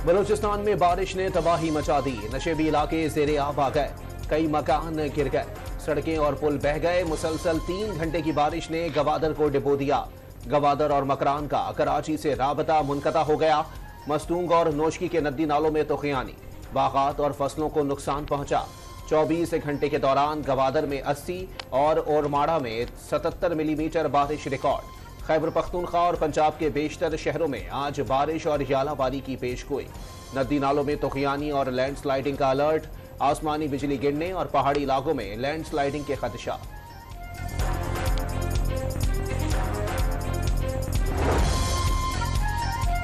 बलूचिस्तान में बारिश ने तबाही मचा दी। नशेबी इलाके ज़ेरे आब आ गए, कई मकान गिर गए, सड़कें और पुल बह गए। मुसलसल 3 घंटे की बारिश ने गवादर को डुबो दिया। गवादर और मकरान का कराची से राबता मुनक़ता हो गया। मस्तूंग और नोशकी के नदी नालों में तूफ़ानी, बागात और फसलों को नुकसान पहुंचा। 24 घंटे के दौरान गवादर में 80 और ओरमाड़ा में 77 मिलीमीटर बारिश रिकॉर्ड। खैबर पख्तूनख्वा और पंजाब के बेशतर शहरों में आज बारिश और यालाबारी की पेशगोई। नदी नालों में तूफ़ानी और लैंडस्लाइडिंग का अलर्ट। आसमानी बिजली गिरने और पहाड़ी इलाकों में लैंडस्लाइडिंग के खदशा।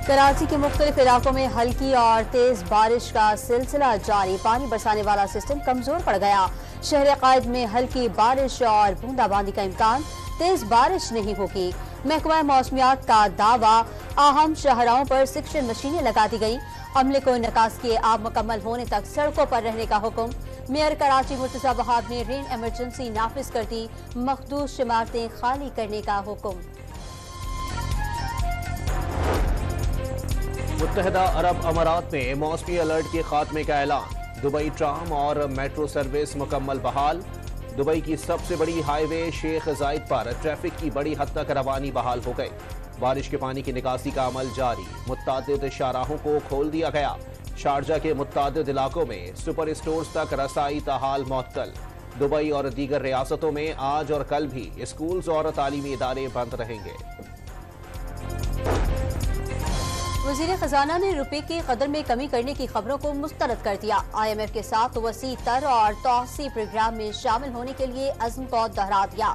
कराची के मुख्तलिफ इलाकों में हल्की और तेज बारिश का सिलसिला जारी। पानी बरसाने वाला सिस्टम कमजोर पड़ गया। शहर कायद में हल्की बारिश और बूंदाबांदी का इम्कान, तेज बारिश नहीं होगी। महकमा मौसमियात का दावा, अहम शाहराहों पर सिक्शन मशीनें लगा दी गई। अमले को नकास किए आब मुकम्मल होने तक सड़कों पर रहने का हुक्म। मेयर कराची मुर्तजा वहाब ने रेन एमरजेंसी नाफिज कर दी। मखदूस इमारतें खाली करने का हुक्म। मुत्तहिदा अरब अमारात में मौसमी अलर्ट के खात्मे का ऐलान। दुबई ट्राम और मेट्रो सर्विस मुकम्मल बहाल। दुबई की सबसे बड़ी हाईवे शेख जायद पर ट्रैफिक की बड़ी हद तक रवानी बहाल हो गई। बारिश के पानी की निकासी का अमल जारी। मुत्तादिद शाहराहों को खोल दिया गया। शारजा के मुत्तादिद इलाकों में सुपर स्टोर्स तक रसाई ताहाल मअतल। दुबई और दीगर रियासतों में आज और कल भी स्कूल्स और तालीमी इदारे बंद रहेंगे। वज़ीर खजाना ने रुपए की कदर में कमी करने की खबरों को मुस्तरद कर दिया। IMF के साथ वसी तर और तौसी प्रोग्राम में शामिल होने के लिए अज़्म को दोहरा दिया।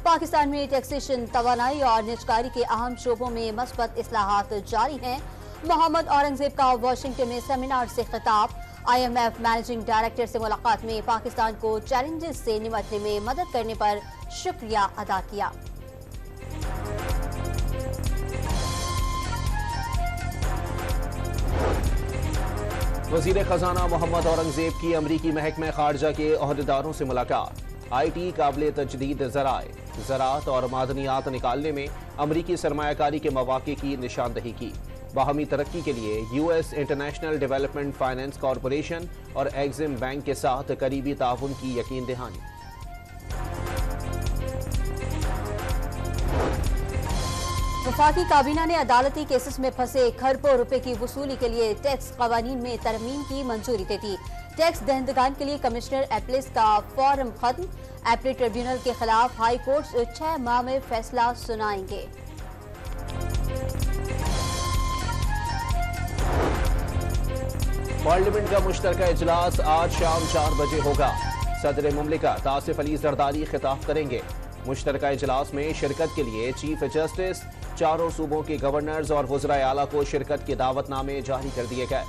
पाकिस्तान में टैक्सेशन, तवानाई और निजकारी के अहम शोबों में मस्बत इस्लाहात जारी हैं। मोहम्मद औरंगजेब का वाशिंगटन में सेमिनार से खिताब। IMF मैनेजिंग डायरेक्टर से मुलाकात में पाकिस्तान को चैलेंजेस से निपटने में मदद करने पर शुक्रिया अदा किया। वज़ीर खजाना मोहम्मद औरंगजेब की अमरीकी महकमा खारजा के ओहदेदारों से मुलाकात। IT काबिल तजदीद ज़राए, ज़राअत और मादनियात निकालने में अमरीकी सरमायाकारी के मौक़े की निशानदही की। बाहमी तरक्की के लिए US international development finance corporation और एग्जिम बैंक के साथ करीबी ताउन की यकीन दहानी। वफाकी काबीना ने अदालती केसेस में फंसे खरबों रुपए की वसूली के लिए टैक्स कवानीन में तरमीम की मंजूरी दे दी। टैक्स दहंदगान के लिए कमिश्नर एपलिस का फॉर्म खत्म। एपलेट ट्रिब्यूनल के खिलाफ हाई कोर्ट 6 माह में फैसला सुनाएंगे। पार्लियामेंट का मुश्तरका इजलास आज शाम 4 बजे होगा। सदर मुमलिकत आसिफ अली जरदारी खिताब करेंगे। मुश्तरका इजलास में शिरकत के लिए चीफ जस्टिस, चारों सूबों के गवर्नर्स और वज़राए आला को शिरकत के दावतनामे जारी कर दिए गए।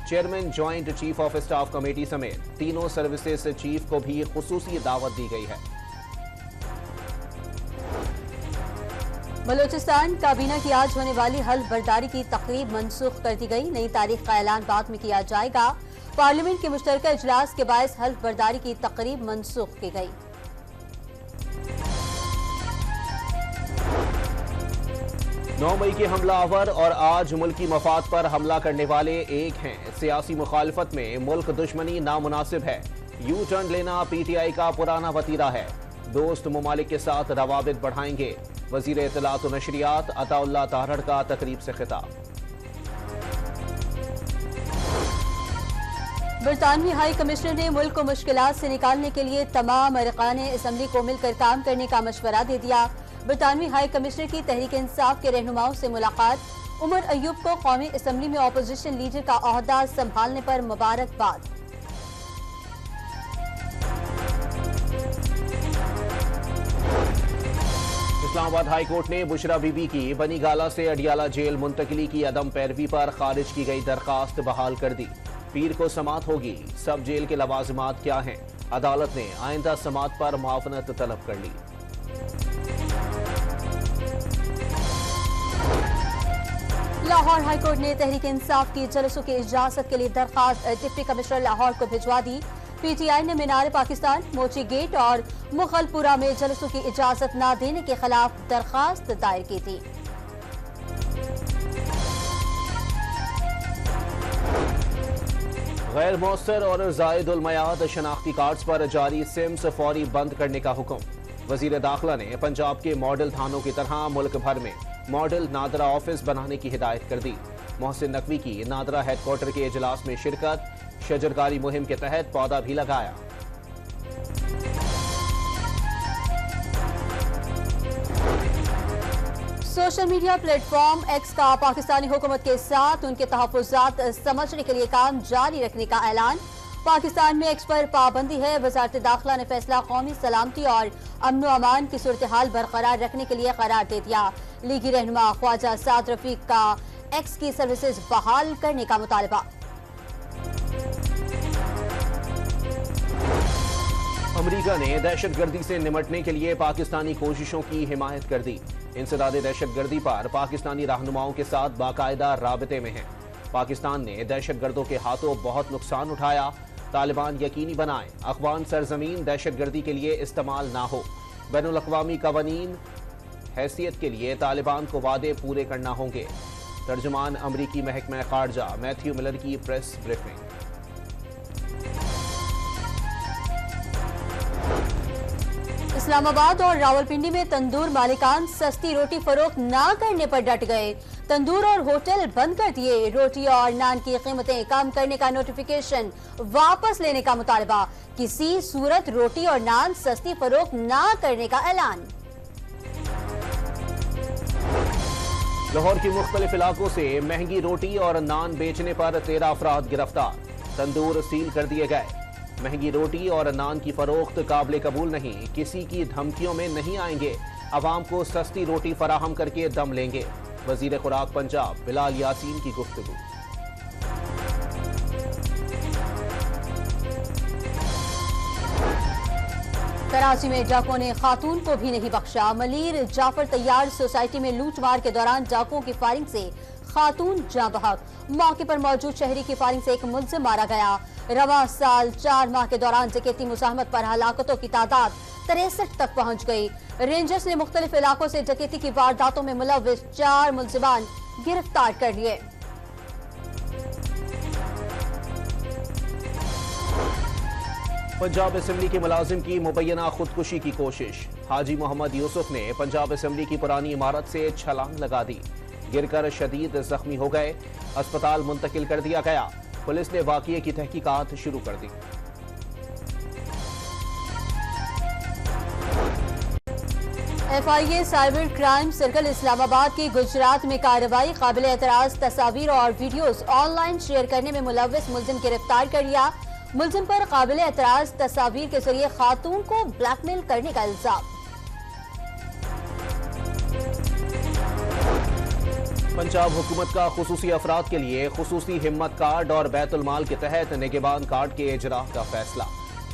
Chairman joint chief of staff committee समेत तीनों सर्विसेज चीफ को भी खुसूसी दावत दी गई है। बलूचिस्तान काबीना की आज होने वाली हल्फ बर्दारी की तकरीब मनसूख कर दी गई। नई तारीख का ऐलान बाद में किया जाएगा। पार्लियामेंट के मुश्तरका इजलास के बायस हल्फ बर्दारी की तकरीब मनसूख की गई। 9 मई के हमलावर और आज मुल्की मफाद पर हमला करने वाले एक हैं। सियासी मुखालफत में मुल्क दुश्मनी नामुनासिब है। यू टर्न लेना PTI का पुराना वतीरा है। दोस्त ममालिक के साथ रवाबित बढ़ाएंगे। वजीर इत्तलात व नशरियात अताउल्लाह तारड़ का तकरीब से खिताब। बरतानवी हाई कमिश्नर ने मुल्क को मुश्किलात से निकालने के लिए तमाम अरकान असम्बली को मिलकर काम करने का मशवरा दे दिया। बरतानवी हाई कमिश्नर की तहरीक इंसाफ के रहनुमाओं से मुलाकात। उमर अयूब को कौमी असम्बली में अपोजिशन लीडर का ओहदा संभालने पर मुबारकबाद। इस्लामाबाद हाई कोर्ट ने बुशरा बीबी की बनी गाला से अडियाला जेल मुंतकिली की अदम पैरवी पर खारिज की गई दरखास्त बहाल कर दी। पीर को समात होगी। सब जेल के लवाजमात क्या हैं? अदालत ने आइंदा समात पर मुआवनत तलब कर ली। लाहौर हाईकोर्ट ने तहरीक इंसाफ की जलसों की इजाजत के लिए दरखास्त डिप्टी कमिश्नर लाहौर को भिजवा दी। PTI ने मीनार पाकिस्तान, मोची गेट और मुगलपुरा में जलसों की इजाजत न देने के खिलाफ दरखास्त दायर की थी। गैर मौसर और जायदुल मयाद शनाख्ती कार्ड्स पर जारी सिम्स फौरी बंद करने का हुक्म। वजीर दाखिला ने पंजाब के मॉडल थानों की तरह मुल्क भर में मॉडल नादरा ऑफिस बनाने की हिदायत कर दी। मोहसिन नकवी की नादरा हेडक्वार्टर के इजलास में शिरकत, शजरकारी मुहिम के तहत पौधा भी लगाया। सोशल मीडिया प्लेटफॉर्म एक्स का पाकिस्तानी हुकूमत के साथ उनके तहफ़्फ़ुज़ात समझने के लिए काम जारी रखने का ऐलान। पाकिस्तान में एक्स पर पाबंदी है। वज़ारत दाखिला ने फैसला कौमी सलामती और अमन व अमान की सूरत हाल बरकरार रखने के लिए करार दे दिया। लीगी रहनुमा ख्वाजा साद रफीक का एक्स की सर्विसेज बहाल करने का मुतालबा। अमरीका ने दहशतगर्दी से निमटने के लिए पाकिस्तानी कोशिशों की हिमायत कर दी। इंसदादे दहशतगर्दी पर पाकिस्तानी रहनुमाओं के साथ बाकायदा राबते में है। पाकिस्तान ने दहशतगर्दों के हाथों बहुत नुकसान उठाया। तालिबान यकीनी बनाए अफगान सरजमीन दहशतगर्दी के लिए इस्तेमाल ना हो। बैनुल अक़वामी कवानीन हैसियत के लिए तालिबान को वादे पूरे करना होंगे। तर्जुमान अमरीकी महकमा खारजा मैथ्यू मिलर की प्रेस ब्रीफिंग। इस्लामाबाद और रावलपिंडी में तंदूर मालिकान सस्ती रोटी फरोख्त ना करने पर डट गए। तंदूर और होटल बंद कर दिए। रोटी और नान की कीमतें कम करने का नोटिफिकेशन वापस लेने का मुतालबा। किसी सूरत रोटी और नान सस्ती फरोख्त ना करने का ऐलान। लाहौर की मुख्तलिफ इलाकों से महंगी रोटी और नान बेचने पर 13 अफराद गिरफ्तार। तंदूर सील कर दिए गए। महंगी रोटी और नान की फरोख्त काबिल कबूल नहीं। किसी की धमकियों में नहीं आएंगे। अवाम को सस्ती रोटी फराहम करके दम लेंगे। वजीर खुराक पंजाब बिलाल यासीन की गुफ्तगू। कराची में डाकुओं ने खातून को भी नहीं बख्शा। मलीर जाफर तैयार सोसाइटी में लूटमार के दौरान डाकुओं की फायरिंग से खातून जाँ बहक। मौके पर मौजूद शहरी की फायरिंग से एक मुलजिम मारा गया। रवा साल 4 माह के दौरान डकैती मुज़ाहमत पर हलाकतों की तादाद 63 तक पहुंच गई। रेंजर्स ने मुख्तलिफ इलाकों से डकैती की वारदातों में मुलव्विस 4 मुलजिमान गिरफ्तार कर लिए। पंजाब असेंबली के मुलाजिम की मुबैना खुदकुशी की कोशिश। हाजी मोहम्मद यूसुफ ने पंजाब असेंबली की पुरानी इमारत से छलांग लगा दी। गिरकर शदीद जख्मी हो गए। अस्पताल मुंतकिल कर दिया गया। पुलिस ने वाक़ये की तहकीकात शुरू कर दी। FIA cyber crime circle Islamabad की गुजरात में कार्रवाई। काबिल एतराज तस्वीर और वीडियोस ऑनलाइन शेयर करने में मुलव्विस मुलजिम गिरफ्तार कर लिया। मुलजिम पर काबिल एतराज तस्वीर के जरिए खातून को ब्लैकमेल करने का इल्जाम। पंजाब हुकूमत का खुसूसी अफराद के लिए खुसूसी हिम्मत कार्ड और बैतुल माल के तहत निगहबान कार्ड के इजरा का फैसला।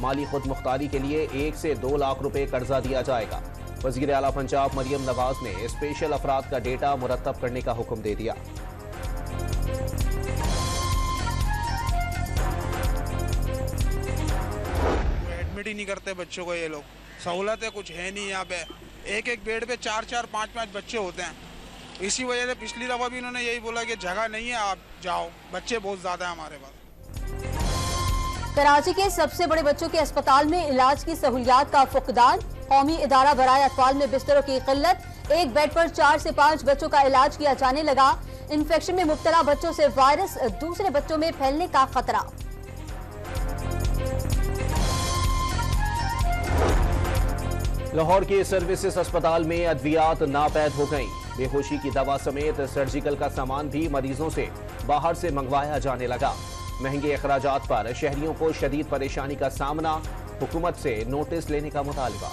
माली खुद मुख्तारी के लिए 1 से 2 लाख रुपए कर्जा दिया जाएगा। वजीर आला पंजाब मरियम नवाज ने स्पेशल अफराद का डेटा मुरतब करने का हुक्म दे दिया। एडमिट ही नहीं करते बच्चों को। ये लोग सहूलतें कुछ है नहीं यहाँ पे। एक बेड पे 4-4, 5-5 बच्चे होते हैं। इसी वजह से पिछली दफा भी इन्होंने यही बोला कि जगह नहीं है, आप जाओ, बच्चे बहुत ज्यादा है हमारे पास। कराची के सबसे बड़े बच्चों के अस्पताल में इलाज की सहूलियात का फुकदान। कौमी इदारा बराए अतफाल में बिस्तरों की किल्लत। एक बेड पर 4 से 5 बच्चों का इलाज किया जाने लगा। इन्फेक्शन में मुब्तला बच्चों से वायरस दूसरे बच्चों में फैलने का खतरा। लाहौर के सर्विसेज अस्पताल में अद्वियात नापैद हो गई। बेहोशी की दवा समेत सर्जिकल का सामान भी मरीजों से बाहर से मंगवाया जाने लगा। महंगे अखराजात पर शहरियों को शदीद परेशानी का सामना। हुकूमत से नोटिस लेने का मुतालबा।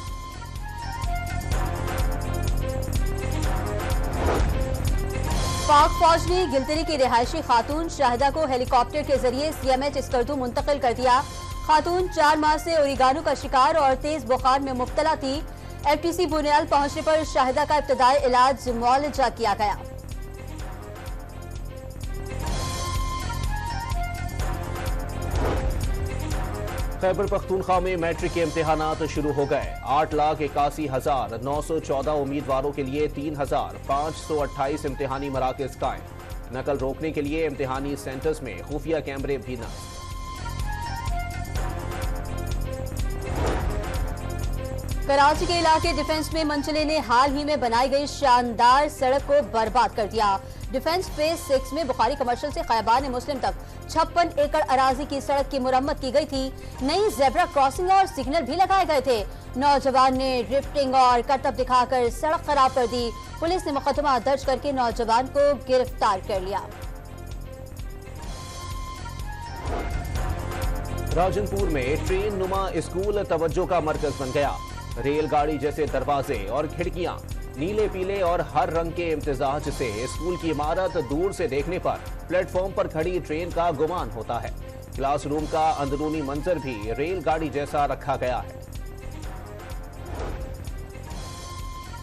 पाक फौज ने गिलतरी की रिहायशी खातून शाहिदा को हेलीकॉप्टर के जरिए CMH स्कर्दू मुंतकिल कर दिया। खातून 4 माह से ओरिगानो का शिकार और तेज बुखार में मुब्तला थी। FTC बुनियाल पहुंचने पर शाहिदा का इब्तदाई इलाज मुआलजा किया गया। खैबर पख्तूनख्वा में मैट्रिक के इम्तिहानात शुरू हो गए। 8,81,914 उम्मीदवारों के लिए 3,528 इम्तिहानी मराकज कायम। नकल रोकने के लिए इम्तिहानी सेंटर्स में खुफिया कैमरे भी नस्ब। कराची के इलाके डिफेंस में मंचले ने हाल ही में बनाई गई शानदार सड़क को बर्बाद कर दिया। डिफेंस फेज 6 में बुखारी कमर्शियल से खैबान मुस्लिम तक 56 एकड़ अराजी की सड़क की मुरम्मत की गई थी। नई जेब्रा क्रॉसिंग और सिग्नल भी लगाए गए थे। नौजवान ने ड्रिफ्टिंग और करतब दिखाकर सड़क खराब कर दी। पुलिस ने मुकदमा दर्ज करके नौजवान को गिरफ्तार कर लिया। राजनपुर में ट्रेन नुमा स्कूल तवज्जो का मरकज बन गया। रेलगाड़ी जैसे दरवाजे और खिड़कियां नीले पीले और हर रंग के इम्तिजाज से स्कूल की इमारत दूर से देखने पर प्लेटफॉर्म पर खड़ी ट्रेन का गुमान होता है। क्लासरूम का अंदरूनी मंजर भी रेलगाड़ी जैसा रखा गया है।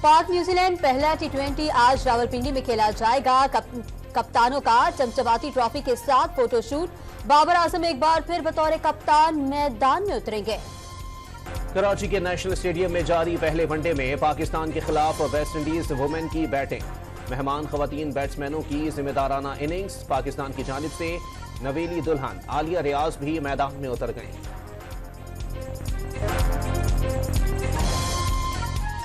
पाक न्यूजीलैंड पहला T20 आज रावलपिंडी में खेला जाएगा। कप्तानों का चमचमाती ट्रॉफी के साथ फोटोशूट। बाबर आजम एक बार फिर बतौर कप्तान मैदान में उतरेंगे। कराची के नेशनल स्टेडियम में जारी पहले वनडे में पाकिस्तान के खिलाफ वेस्टइंडीज वुमेन की बैटिंग। मेहमान खवातीन बैट्समैनों की जिम्मेदाराना इनिंग्स। पाकिस्तान की जानिब से नवेली दुल्हन आलिया रियाज भी मैदान में उतर गईं।